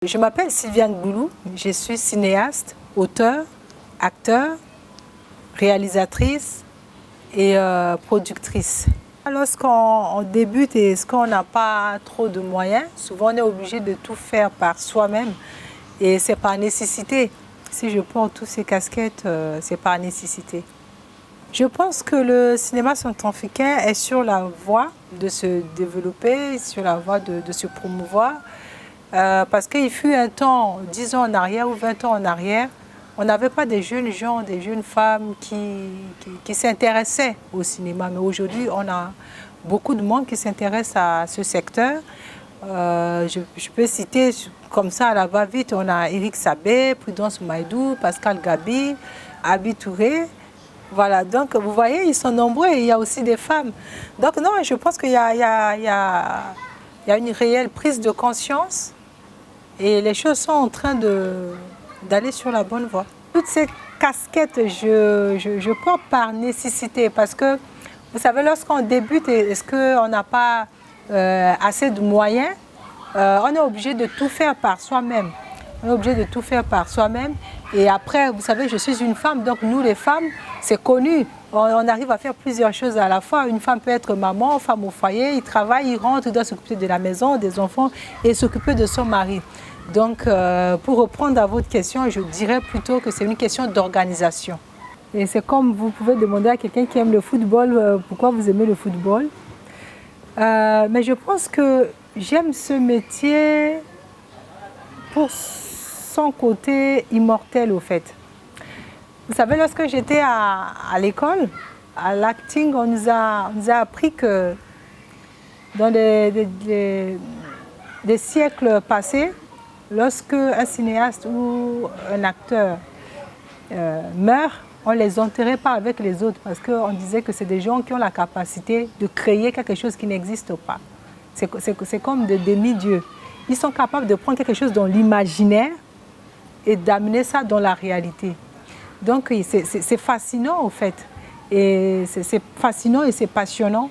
Je m'appelle Sylviane Goulou, je suis cinéaste, auteure, acteur, réalisatrice et productrice. Lorsqu'on débute et qu'on n'a pas trop de moyens, souvent on est obligé de tout faire par soi-même et c'est par nécessité. Si je porte toutes ces casquettes, c'est par nécessité. Je pense que le cinéma centrafricain est sur la voie de se développer, sur la voie de se promouvoir. Parce qu'il fut un temps, 10 ans en arrière ou 20 ans en arrière, on n'avait pas des jeunes gens, des jeunes femmes qui s'intéressaient au cinéma. Mais aujourd'hui, on a beaucoup de monde qui s'intéresse à ce secteur. Je peux citer comme ça à la va-vite, on a Eric Sabé, Prudence Maïdou, Pascal Gabi, Abi Touré. Voilà, donc vous voyez, ils sont nombreux et il y a aussi des femmes. Donc non, je pense qu'il y a une réelle prise de conscience. Et les choses sont en train d'aller sur la bonne voie. Toutes ces casquettes, je porte par nécessité parce que, vous savez, lorsqu'on débute, est-ce qu'on n'a pas assez de moyens, on est obligé de tout faire par soi-même. On est obligé de tout faire par soi-même. Et après, vous savez, je suis une femme, donc nous les femmes, c'est connu. On arrive à faire plusieurs choses à la fois. Une femme peut être maman, femme au foyer, il travaille, il rentre, il doit s'occuper de la maison, des enfants et s'occuper de son mari. Donc, pour reprendre à votre question, je dirais plutôt que c'est une question d'organisation. Et c'est comme vous pouvez demander à quelqu'un qui aime le football, pourquoi vous aimez le football. Mais je pense que j'aime ce métier pour son côté immortel, au fait. Vous savez, lorsque j'étais à l'école, à l'acting, on nous a appris que dans des siècles passés, lorsque un cinéaste ou un acteur meurt, on ne les enterrait pas avec les autres parce qu'on disait que c'est des gens qui ont la capacité de créer quelque chose qui n'existe pas. C'est comme des demi-dieux. Ils sont capables de prendre quelque chose dans l'imaginaire et d'amener ça dans la réalité. Donc c'est fascinant en fait. Et c'est fascinant et c'est passionnant.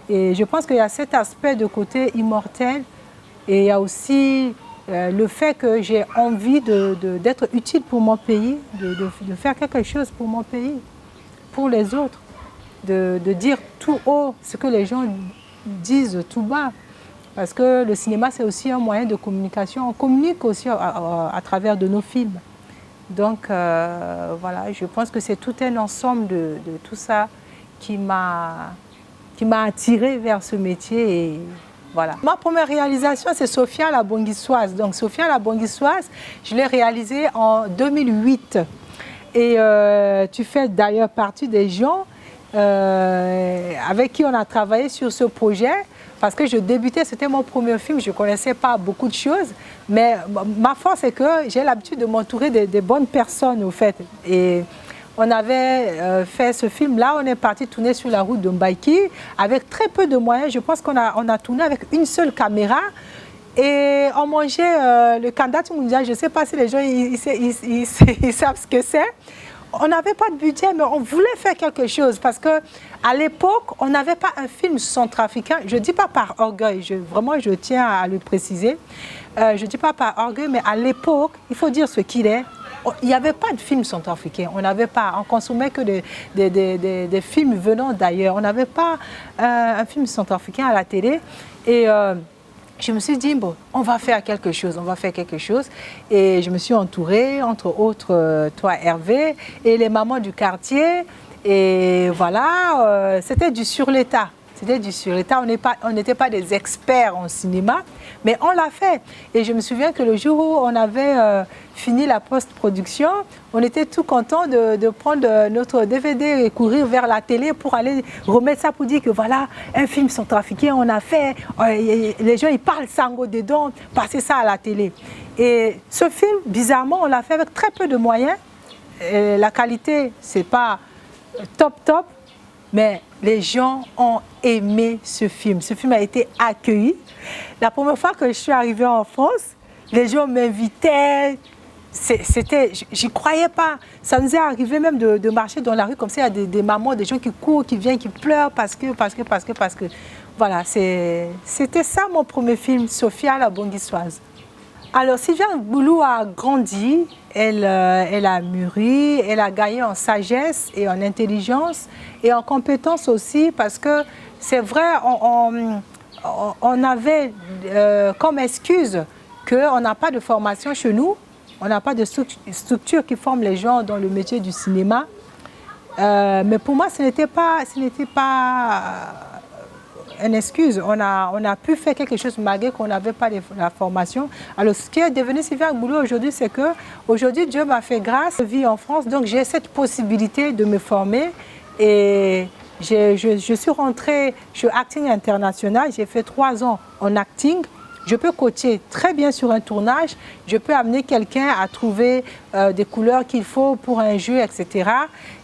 Et je pense qu'il y a cet aspect de côté immortel et il y a aussi le fait que j'ai envie d'être utile pour mon pays, de faire quelque chose pour mon pays, pour les autres, de dire tout haut ce que les gens disent tout bas. Parce que le cinéma, c'est aussi un moyen de communication. On communique aussi à travers de nos films. Donc voilà, je pense que c'est tout un ensemble de tout ça qui m'a attirée vers ce métier. Et voilà. Ma première réalisation, c'est Sophia la Bonguissoise. Donc Sophia la Bonguissoise, je l'ai réalisée en 2008. Et tu fais d'ailleurs partie des gens avec qui on a travaillé sur ce projet. Parce que je débutais, c'était mon premier film, je ne connaissais pas beaucoup de choses. Mais ma force, c'est que j'ai l'habitude de m'entourer des bonnes personnes, au fait. Et on avait fait ce film-là, on est parti tourner sur la route de Mbaïki avec très peu de moyens. Je pense qu'on a tourné avec une seule caméra. Et on mangeait le Kanda Mondial. Je ne sais pas si les gens ils savent ce que c'est. On n'avait pas de budget, mais on voulait faire quelque chose parce qu'à l'époque, on n'avait pas un film centrafricain. Je ne dis pas par orgueil, vraiment je tiens à le préciser. Je ne dis pas par orgueil, mais à l'époque, il faut dire ce qu'il est. Il n'y avait pas de film centrafricain, on consommait que des films venant d'ailleurs. On n'avait pas un film centrafricain à la télé. Et je me suis dit, bon, on va faire quelque chose. Et je me suis entourée, entre autres, toi Hervé, et les mamans du quartier. Et voilà, c'était du sur l'État. On n'était pas des experts en cinéma, mais on l'a fait. Et je me souviens que le jour où on avait fini la post-production, on était tout contents de prendre notre DVD et courir vers la télé pour aller remettre ça pour dire que voilà, un film centrafricain, on a fait. Les gens, ils parlent sango dedans, passer ça à la télé. Et ce film, bizarrement, on l'a fait avec très peu de moyens. Et la qualité, c'est pas top, mais les gens ont aimé ce film. Ce film a été accueilli. La première fois que je suis arrivée en France, les gens m'invitaient. J'y croyais pas. Ça nous est arrivé même de marcher dans la rue comme ça. Il y a des mamans, des gens qui courent, qui viennent, qui pleurent parce que. Voilà, c'était ça mon premier film, Sophia la Bonguissoise. Alors, Sylviane Boulou a grandi, elle a mûri, elle a gagné en sagesse et en intelligence et en compétence aussi parce que c'est vrai, on avait comme excuse qu'on n'a pas de formation chez nous, on n'a pas de structure qui forme les gens dans le métier du cinéma. Mais pour moi, ce n'était pas une excuse. On a pu faire quelque chose malgré qu'on n'avait pas la formation. Alors, ce qui est devenu Sylviane Boulou aujourd'hui, c'est que aujourd'hui Dieu m'a fait grâce. Je vis en France, donc j'ai cette possibilité de me former. Et je suis rentrée, je suis acting international. J'ai fait 3 ans en acting. Je peux coacher très bien sur un tournage. Je peux amener quelqu'un à trouver des couleurs qu'il faut pour un jeu, etc.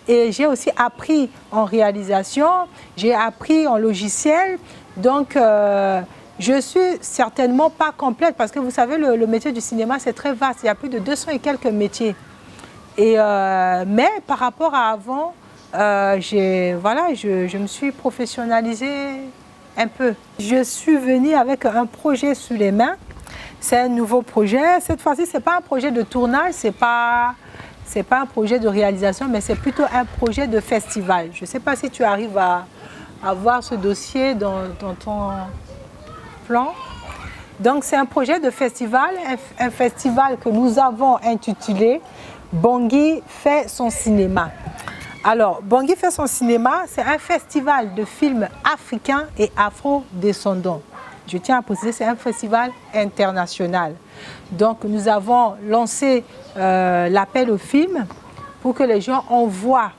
Et j'ai aussi appris en réalisation, j'ai appris en logiciel. Donc, je suis certainement pas complète parce que vous savez, le métier du cinéma, c'est très vaste. Il y a plus de 200 et quelques métiers. Et, mais par rapport à avant, je me suis professionnalisée un peu. Je suis venue avec un projet sous les mains. C'est un nouveau projet. Cette fois-ci, ce n'est pas un projet de tournage, ce n'est pas un projet de réalisation, mais c'est plutôt un projet de festival. Je ne sais pas si tu arrives à voir ce dossier dans ton plan. Donc, c'est un projet de festival, un festival que nous avons intitulé « Bangui fait son cinéma ». Alors, Bangui fait son cinéma, c'est un festival de films africains et afro-descendants. Je tiens à préciser, c'est un festival international. Donc, nous avons lancé l'appel aux films pour que les gens envoient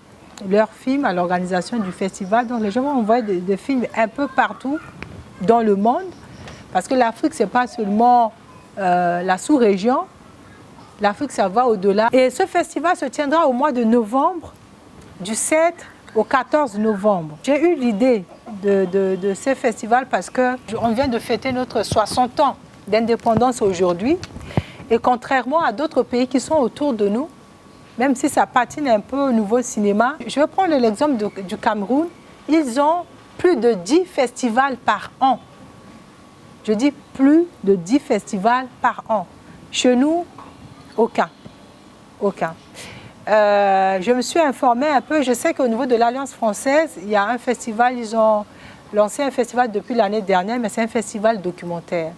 leurs films à l'organisation du festival. Donc, les gens vont envoyer des films un peu partout dans le monde. Parce que l'Afrique, ce n'est pas seulement la sous-région. L'Afrique, ça va au-delà. Et ce festival se tiendra au mois de novembre, du 7 au 14 novembre. J'ai eu l'idée de ce festival parce qu'on vient de fêter notre 60 ans d'indépendance aujourd'hui. Et contrairement à d'autres pays qui sont autour de nous, même si ça patine un peu au nouveau cinéma, je vais prendre l'exemple du Cameroun. Ils ont plus de 10 festivals par an. Je dis plus de 10 festivals par an. Chez nous, aucun. Aucun. Je me suis informée un peu, je sais qu'au niveau de l'Alliance française, il y a un festival, ils ont lancé un festival depuis l'année dernière, mais c'est un festival documentaire.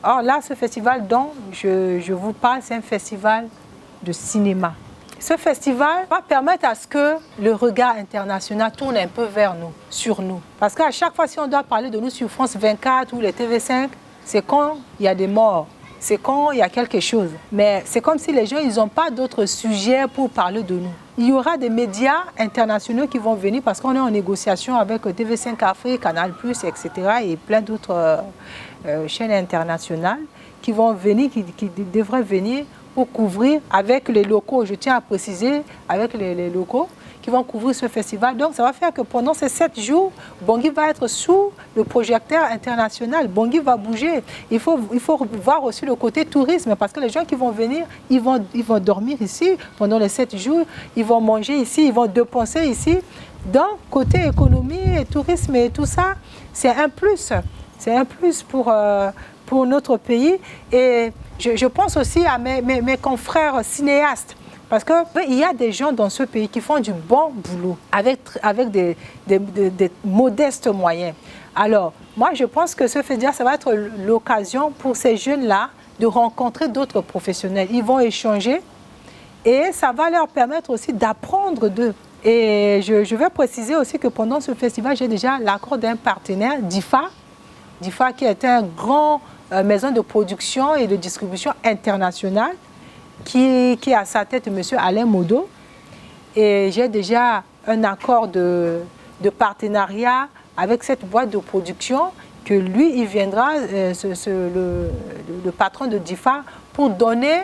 Or là, ce festival dont je vous parle, c'est un festival de cinéma. Ce festival va permettre à ce que le regard international tourne un peu vers nous, sur nous. Parce qu'à chaque fois, si on doit parler de nous sur France 24 ou les TV5, c'est quand il y a des morts. C'est quand il y a quelque chose. Mais c'est comme si les gens, ils n'ont pas d'autres sujets pour parler de nous. Il y aura des médias internationaux qui vont venir parce qu'on est en négociation avec TV5 Afrique, Canal+, etc. et plein d'autres chaînes internationales qui vont venir, qui devraient venir pour couvrir avec les locaux. Je tiens à préciser, avec les locaux qui vont couvrir ce festival. Donc, ça va faire que pendant ces 7 jours, Bangui va être sous le projecteur international. Bangui va bouger. Il faut voir aussi le côté tourisme parce que les gens qui vont venir, ils vont dormir ici pendant les 7 jours. Ils vont manger ici, ils vont dépenser ici. Donc, côté économie et tourisme et tout ça, c'est un plus. C'est un plus pour notre pays. Et je pense aussi à mes confrères cinéastes. Parce qu'il y a des gens dans ce pays qui font du bon boulot avec des modestes moyens. Alors, moi, je pense que ce festival, ça va être l'occasion pour ces jeunes-là de rencontrer d'autres professionnels. Ils vont échanger et ça va leur permettre aussi d'apprendre d'eux. Et je vais préciser aussi que pendant ce festival, j'ai déjà l'accord d'un partenaire, DIFA. DIFA qui est un grand maison de production et de distribution internationale. Qui est à sa tête, M. Alain Modo. Et j'ai déjà un accord de partenariat avec cette boîte de production que lui, il viendra, le patron de DIFA, pour donner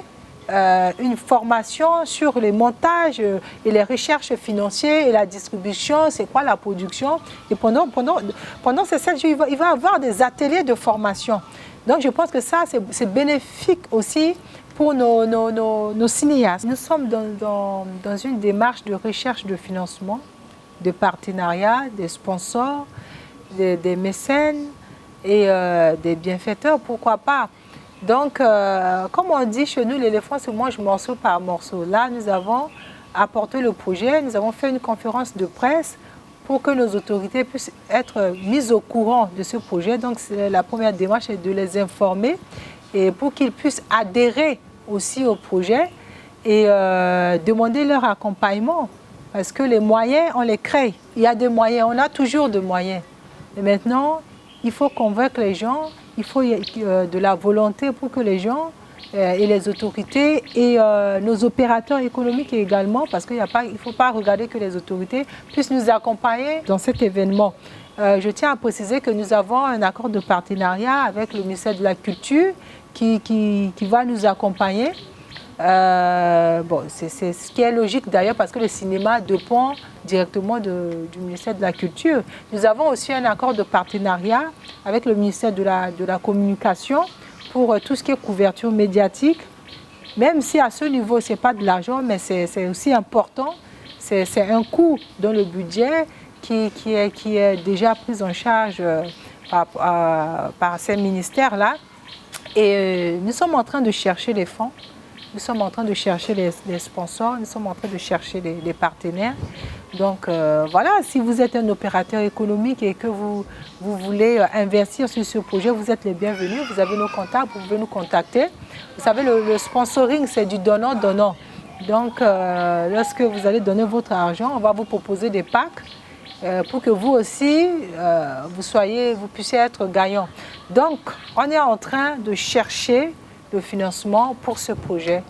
une formation sur les montages et les recherches financières et la distribution, c'est quoi la production. Et pendant ces 7 jours, il va avoir des ateliers de formation. Donc je pense que ça, c'est bénéfique aussi pour nos cinéastes. Nous sommes dans une démarche de recherche de financement, de partenariat, des sponsors, des mécènes et des bienfaiteurs, pourquoi pas. Donc, comme on dit chez nous, l'éléphant se mange morceau par morceau. Là, nous avons apporté le projet, nous avons fait une conférence de presse pour que nos autorités puissent être mises au courant de ce projet. Donc, la première démarche est de les informer et pour qu'ils puissent adhérer aussi au projet et demander leur accompagnement. Parce que les moyens, on les crée. Il y a des moyens, on a toujours des moyens. Et maintenant, il faut convaincre les gens, il faut de la volonté pour que les gens et les autorités et nos opérateurs économiques également, parce qu'il ne faut pas regarder que les autorités puissent nous accompagner dans cet événement. Je tiens à préciser que nous avons un accord de partenariat avec le ministère de la Culture qui va nous accompagner. Bon, c'est ce qui est logique d'ailleurs parce que le cinéma dépend directement du ministère de la Culture. Nous avons aussi un accord de partenariat avec le ministère de la Communication pour tout ce qui est couverture médiatique. Même si à ce niveau, ce n'est pas de l'argent, mais c'est aussi important. C'est un coût dans le budget qui est déjà pris en charge par ces ministères-là. Et nous sommes en train de chercher les fonds. Nous sommes en train de chercher les sponsors, nous sommes en train de chercher les partenaires. Donc voilà, si vous êtes un opérateur économique et que vous voulez investir sur ce projet, vous êtes les bienvenus, vous avez nos contacts, vous pouvez nous contacter. Vous savez, le sponsoring, c'est du donnant-donnant. Donc lorsque vous allez donner votre argent, on va vous proposer des packs pour que vous aussi, vous puissiez être gagnant. Donc, on est en train de chercher le financement pour ce projet